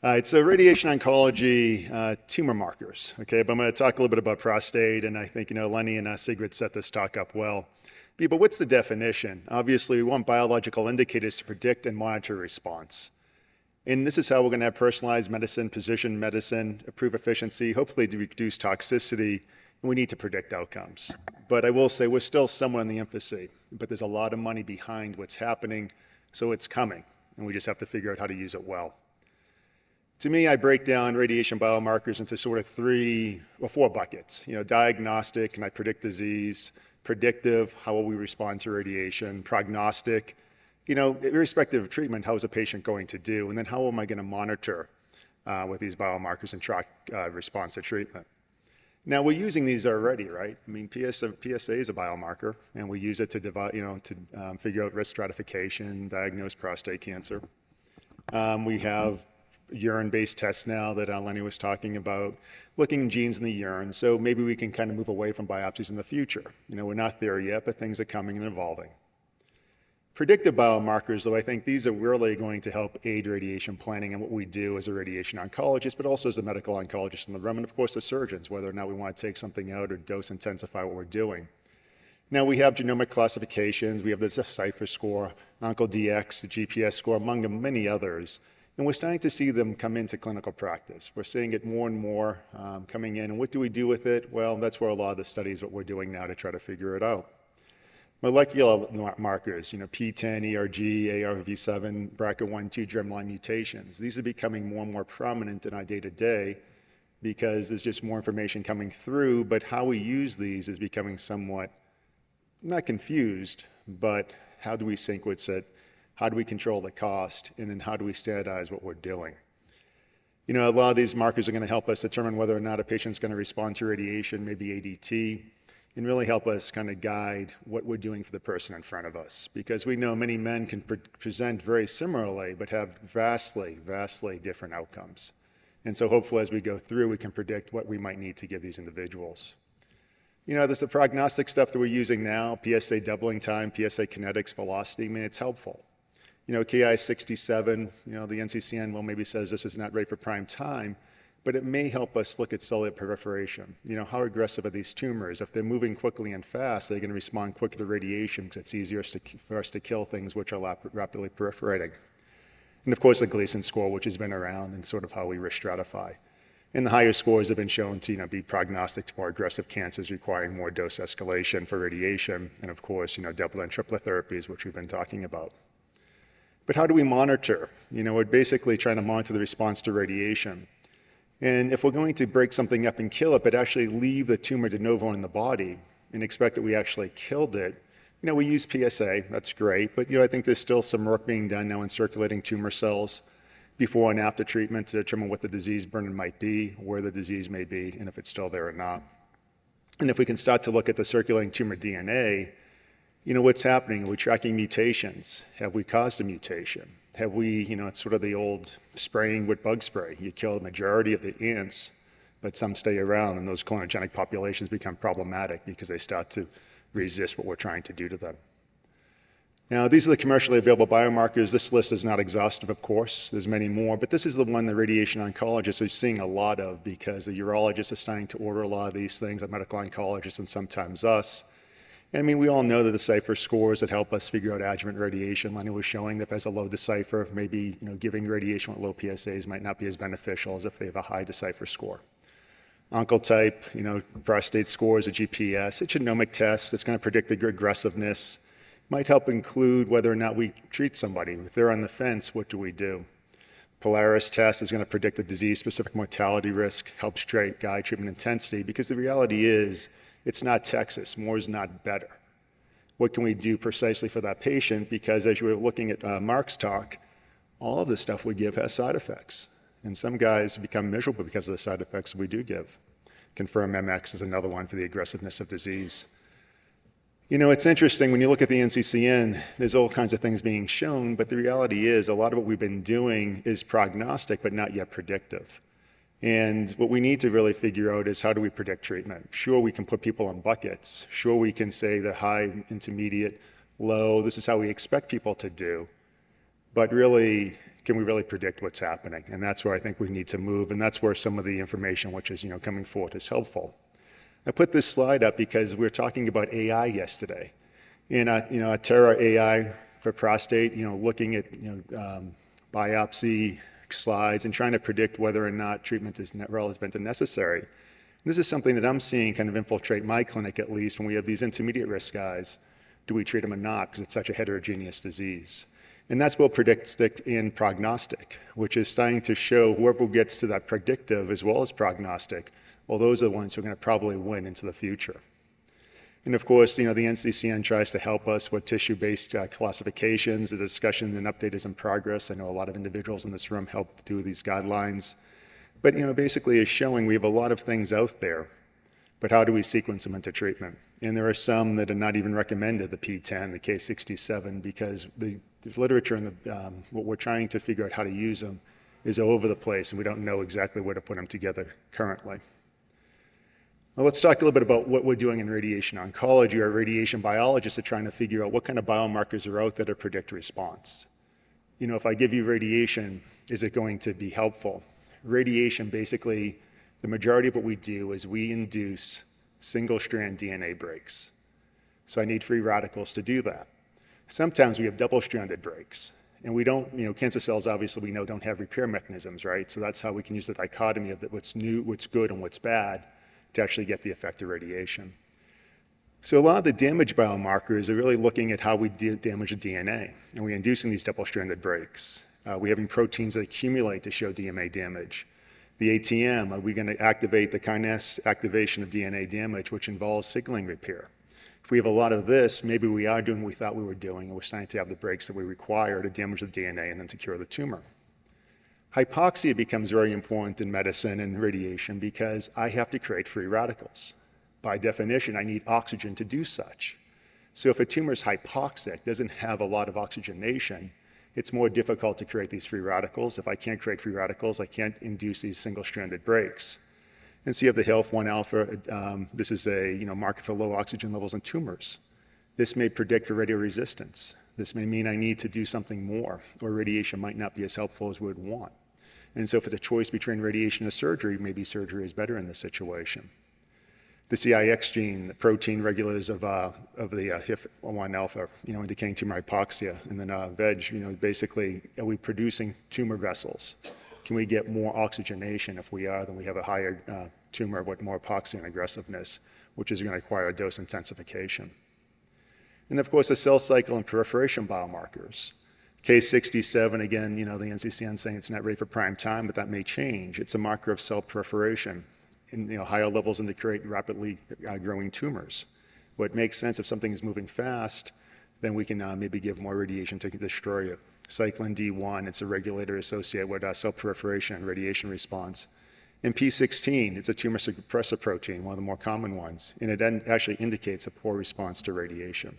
So radiation oncology, tumor markers, okay? But I'm going to talk a little bit about prostate, and I think, Lenny and Sigrid set this talk up well. But what's the definition? Obviously, we want biological indicators to predict and monitor response. And this is how we're going to have personalized medicine, precision medicine, improve efficiency, hopefully to reduce toxicity, and we need to predict outcomes. But I will say we're still somewhere in the infancy, but there's a lot of money behind what's happening, so it's coming, and we just have to figure out how to use it well. To me, I break down radiation biomarkers into sort of 3 or 4 buckets. Diagnostic, can I predict disease? Predictive, how will we respond to radiation? Prognostic, irrespective of treatment, how is a patient going to do? And then how am I going to monitor with these biomarkers and track response to treatment? Now, we're using these already, right? I mean, PSA is a biomarker, and we use it to figure out risk stratification, diagnose prostate cancer. We have urine-based tests now that Lenny was talking about, looking at genes in the urine. So maybe we can kind of move away from biopsies in the future. We're not there yet, but things are coming and evolving. Predictive biomarkers, though, I think these are really going to help aid radiation planning and what we do as a radiation oncologist, but also as a medical oncologist in the room, and of course the surgeons, whether or not we want to take something out or dose intensify what we're doing. Now we have genomic classifications, we have the Decipher score, OncoDX, the GPS score, among many others. And we're starting to see them come into clinical practice. We're seeing it more and more coming in. And what do we do with it? Well, that's where a lot of the studies, what we're doing now to try to figure it out. Molecular markers, P10, ERG, ARV7, BRCA1, 2 germline mutations. These are becoming more and more prominent in our day-to-day because there's just more information coming through, but how we use these is becoming somewhat, not confused, but how do we sequence it? How do we control the cost? And then how do we standardize what we're doing? A lot of these markers are going to help us determine whether or not a patient's going to respond to radiation, maybe ADT, and really help us kind of guide what we're doing for the person in front of us. Because we know many men can present very similarly, but have vastly, vastly different outcomes. And so hopefully as we go through, we can predict what we might need to give these individuals. There's the prognostic stuff that we're using now, PSA doubling time, PSA kinetics, velocity. I mean, it's helpful. Ki-67, the NCCN, maybe says this is not ready for prime time, but it may help us look at cellular proliferation. How aggressive are these tumors? If they're moving quickly and fast, they're going to respond quicker to radiation because it's easier for us to kill things which are rapidly proliferating. And of course, the Gleason score, which has been around and sort of how we risk stratify. And the higher scores have been shown to be prognostic to more aggressive cancers requiring more dose escalation for radiation. And of course, doublet and triplet therapies, which we've been talking about. But how do we monitor? We're basically trying to monitor the response to radiation. And if we're going to break something up and kill it, but actually leave the tumor de novo in the body and expect that we actually killed it, we use PSA, that's great. But I think there's still some work being done now in circulating tumor cells before and after treatment to determine what the disease burden might be, where the disease may be, and if it's still there or not. And if we can start to look at the circulating tumor DNA, what's happening? Are we tracking mutations? Have we caused a mutation? Have we, it's sort of the old spraying with bug spray. You kill the majority of the ants, but some stay around, and those clonogenic populations become problematic because they start to resist what we're trying to do to them. Now, these are the commercially available biomarkers. This list is not exhaustive, of course. There's many more, but this is the one the radiation oncologists are seeing a lot of because the urologists are starting to order a lot of these things, the medical oncologists, and sometimes us. I mean, we all know the Decipher scores that help us figure out adjuvant radiation. Lenny was showing that if there's a low Decipher, maybe giving radiation with low PSAs might not be as beneficial as if they have a high Decipher score. Oncotype, prostate scores, a GPS, a genomic test that's going to predict the aggressiveness. Might help include whether or not we treat somebody. If they're on the fence, what do we do? Polaris test is going to predict the disease-specific mortality risk, helps guide treatment intensity, because the reality is, it's not Texas. More is not better. What can we do precisely for that patient? Because as you were looking at Mark's talk, all of the stuff we give has side effects. And some guys become miserable because of the side effects we do give. Confirm MX is another one for the aggressiveness of disease. It's interesting when you look at the NCCN, there's all kinds of things being shown, but the reality is a lot of what we've been doing is prognostic, but not yet predictive. And what we need to really figure out is how do we predict treatment? Sure, we can put people in buckets. Sure, we can say the high, intermediate, low, this is how we expect people to do. But really, can we really predict what's happening? And that's where I think we need to move, and that's where some of the information which is coming forward is helpful. I put this slide up because we were talking about AI yesterday, and Terra AI for prostate, looking at biopsy slides and trying to predict whether or not treatment is relevant and necessary. And this is something that I'm seeing kind of infiltrate my clinic, at least when we have these intermediate risk guys. Do we treat them or not? Because it's such a heterogeneous disease. And that's both predictive and prognostic, which is starting to show whoever gets to that predictive as well as prognostic, well, those are the ones who are going to probably win into the future. And of course, the NCCN tries to help us with tissue-based classifications. The discussion and update is in progress. I know a lot of individuals in this room help do these guidelines. But basically it's showing we have a lot of things out there, but how do we sequence them into treatment? And there are some that are not even recommended, the P10, the K67, because the literature and what we're trying to figure out how to use them is all over the place, and we don't know exactly where to put them together currently. Now let's talk a little bit about what we're doing in radiation oncology. Our radiation biologists are trying to figure out what kind of biomarkers are out there to predict response. If I give you radiation, is it going to be helpful? Radiation, basically, the majority of what we do is we induce single-strand DNA breaks. So I need free radicals to do that. Sometimes we have double-stranded breaks, and we don't, cancer cells obviously we know don't have repair mechanisms, right? So that's how we can use the dichotomy of what's new, what's good, and what's bad to actually get the effect of radiation. So a lot of the damage biomarkers are really looking at how we damage the DNA, and we're inducing these double-stranded breaks. We're having proteins that accumulate to show DNA damage. The ATM, are we going to activate the kinase activation of DNA damage, which involves signaling repair? If we have a lot of this, maybe we are doing what we thought we were doing, and we're starting to have the breaks that we require to damage the DNA and then to cure the tumor. Hypoxia becomes very important in medicine and radiation because I have to create free radicals. By definition, I need oxygen to do such. So if a tumor is hypoxic, doesn't have a lot of oxygenation, it's more difficult to create these free radicals. If I can't create free radicals, I can't induce these single-stranded breaks. And so you have the HILF-1 alpha. This is a marker for low oxygen levels in tumors. This may predict for radioresistance. This may mean I need to do something more, or radiation might not be as helpful as we would want. And so if it's a choice between radiation and surgery, maybe surgery is better in this situation. The CIX gene, the protein regulators of the HIF-1 alpha, indicating tumor hypoxia, and then VEG, basically, are we producing tumor vessels? Can we get more oxygenation? If we are, then we have a higher tumor with more hypoxia and aggressiveness, which is going to require dose intensification. And of course, the cell cycle and proliferation biomarkers. K67, again, the NCCN saying it's not ready for prime time, but that may change. It's a marker of cell proliferation. In higher levels indicate rapidly growing tumors. What makes sense if something is moving fast, then we can maybe give more radiation to destroy it. Cyclin D1, it's a regulator associated with cell proliferation and radiation response. And P16, it's a tumor suppressor protein, one of the more common ones, and it actually indicates a poor response to radiation.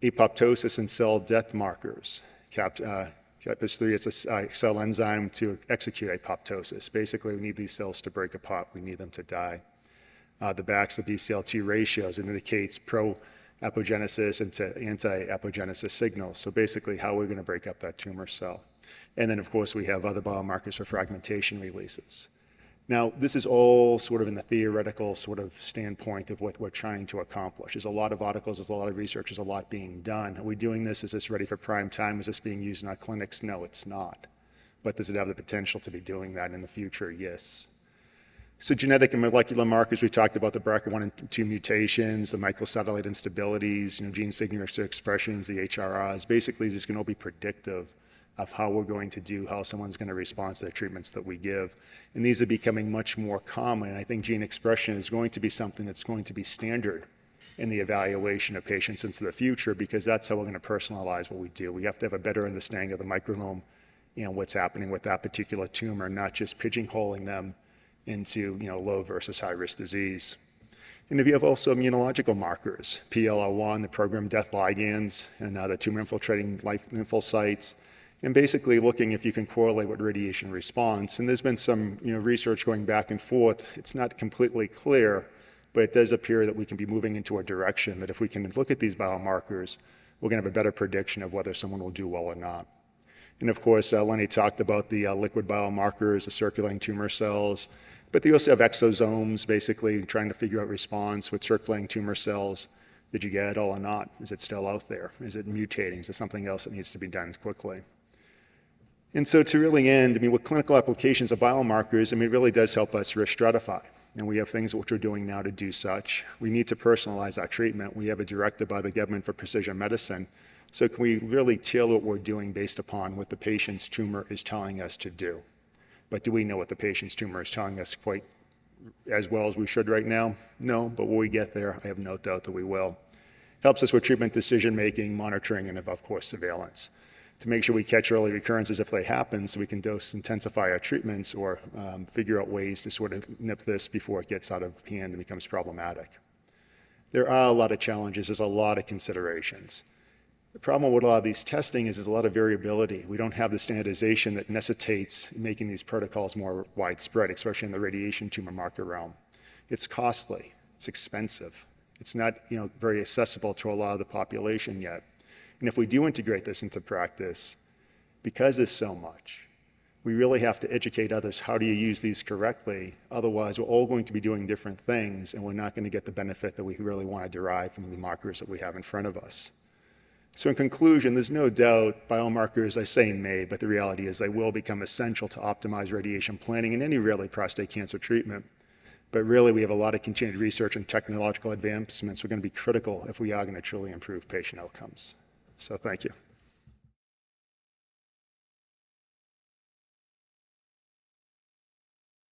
Apoptosis and cell death markers. CAPS3 is a cell enzyme to execute apoptosis. Basically, we need these cells to break apart. We need them to die. The BAX, the BCL-T ratios, it indicates pro-apogenesis and anti-apogenesis signals. So basically, how we're going to break up that tumor cell. And then, of course, we have other biomarkers for fragmentation releases. Now, this is all sort of in the theoretical sort of standpoint of what we're trying to accomplish. There's a lot of articles, there's a lot of research, there's a lot being done. Are we doing this? Is this ready for prime time? Is this being used in our clinics? No, it's not. But does it have the potential to be doing that in the future? Yes. So genetic and molecular markers, we talked about the BRCA1 and 2 mutations, the microsatellite instabilities, gene signature expressions, the HRRs. Basically, this can all be predictive of how we're going to do, how someone's going to respond to the treatments that we give. And these are becoming much more common. I think gene expression is going to be something that's going to be standard in the evaluation of patients into the future, because that's how we're going to personalize what we do. We have to have a better understanding of the microbiome and what's happening with that particular tumor, not just pigeonholing them into low versus high risk disease. And if you have also immunological markers, PLL1, the programmed death ligands, and the tumor infiltrating lymphocytes, and basically looking if you can correlate with radiation response. And there's been some research going back and forth. It's not completely clear, but it does appear that we can be moving into a direction that if we can look at these biomarkers, we're going to have a better prediction of whether someone will do well or not. And of course, Lenny talked about the liquid biomarkers, the circulating tumor cells, but they also have exosomes, basically trying to figure out response with circulating tumor cells. Did you get it all or not? Is it still out there? Is it mutating? Is there something else that needs to be done quickly? And so to really end, with clinical applications of biomarkers, it really does help us risk stratify. And we have things which we're doing now to do such. We need to personalize our treatment. We have a directive by the government for precision medicine. So can we really tailor what we're doing based upon what the patient's tumor is telling us to do? But do we know what the patient's tumor is telling us quite as well as we should right now? No, but when we get there, I have no doubt that we will. Helps us with treatment decision-making, monitoring, and of course, surveillance to make sure we catch early recurrences if they happen so we can dose intensify our treatments or figure out ways to sort of nip this before it gets out of hand and becomes problematic. There are a lot of challenges. There's a lot of considerations. The problem with a lot of these testing is there's a lot of variability. We don't have the standardization that necessitates making these protocols more widespread, especially in the radiation tumor marker realm. It's costly. It's expensive. It's not very accessible to a lot of the population yet. And if we do integrate this into practice, because there's so much, we really have to educate others, how do you use these correctly? Otherwise, we're all going to be doing different things, and we're not going to get the benefit that we really want to derive from the markers that we have in front of us. So in conclusion, there's no doubt biomarkers, I say may, but the reality is they will become essential to optimize radiation planning in any really prostate cancer treatment. But really, we have a lot of continued research and technological advancements that are going to be critical if we are going to truly improve patient outcomes. So thank you.